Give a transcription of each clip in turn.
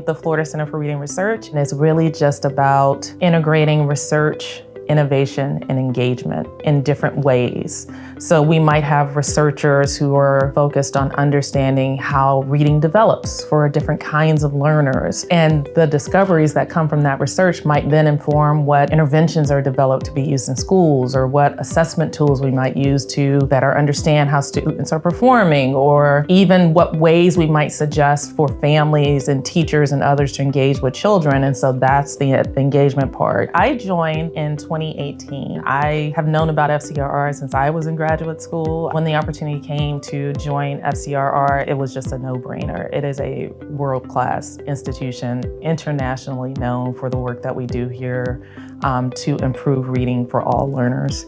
The Florida Center for Reading Research is really just about integrating research, innovation, and engagement in different ways. So we might have researchers who are focused on understanding how reading develops for different kinds of learners. And the discoveries that come from that research might then inform what interventions are developed to be used in schools, or what assessment tools we might use to better understand how students are performing, or even what ways we might suggest for families and teachers and others to engage with children. And so that's the engagement part. I joined in 2018. I have known about FCRR since I was in graduate school. When the opportunity came to join FCRR, it was just a no-brainer. It is a world-class institution, internationally known for the work that we do here to improve reading for all learners.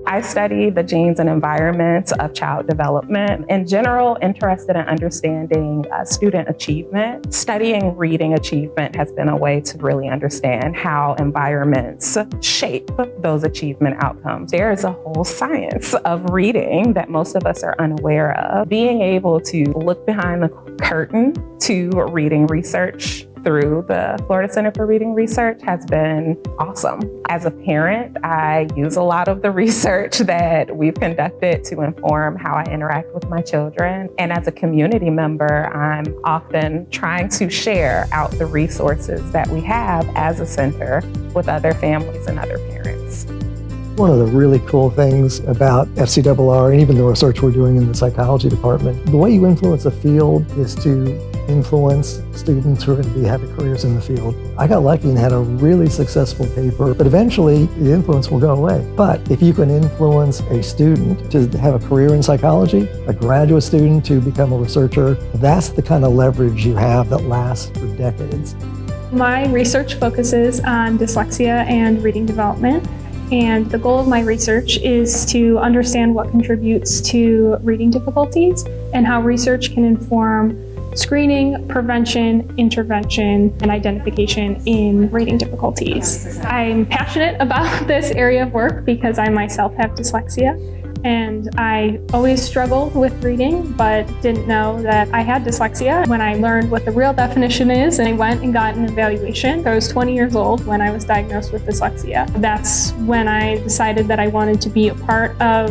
I study the genes and environments of child development. In general, interested in understanding student achievement. Studying reading achievement has been a way to really understand how environments shape those achievement outcomes. There is a whole science of reading that most of us are unaware of. Being able to look behind the curtain to reading research through the Florida Center for Reading Research has been awesome. As a parent, I use a lot of the research that we've conducted to inform how I interact with my children. And as a community member, I'm often trying to share out the resources that we have as a center with other families and other parents. One of the really cool things about FCRR and even the research we're doing in the psychology department, the way you influence a field is to influence students who are going to be having careers in the field. I got lucky and had a really successful paper, but eventually the influence will go away. But if you can influence a student to have a career in psychology, a graduate student to become a researcher, that's the kind of leverage you have that lasts for decades. My research focuses on dyslexia and reading development. And the goal of my research is to understand what contributes to reading difficulties and how research can inform screening, prevention, intervention, and identification in reading difficulties. I'm passionate about this area of work because I myself have dyslexia, and I always struggled with reading, but didn't know that I had dyslexia. When I learned what the real definition is, and I went and got an evaluation. I was 20 years old when I was diagnosed with dyslexia. That's when I decided that I wanted to be a part of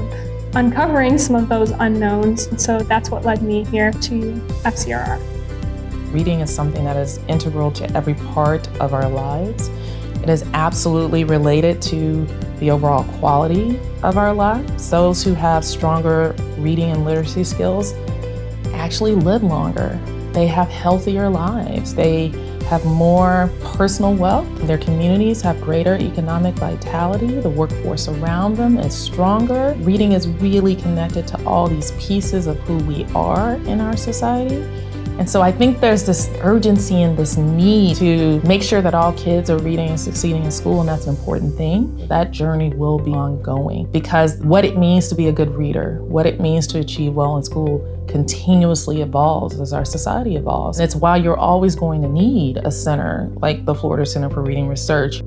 uncovering some of those unknowns. So that's what led me here to FCRR. Reading is something that is integral to every part of our lives. It is absolutely related to the overall quality of our lives. Those who have stronger reading and literacy skills actually live longer. They have healthier lives. They have more personal wealth. Their communities have greater economic vitality. The workforce around them is stronger. Reading is really connected to all these pieces of who we are in our society. And so I think there's this urgency and this need to make sure that all kids are reading and succeeding in school, and that's an important thing. That journey will be ongoing because what it means to be a good reader, what it means to achieve well in school continuously evolves as our society evolves. And it's why you're always going to need a center like the Florida Center for Reading Research.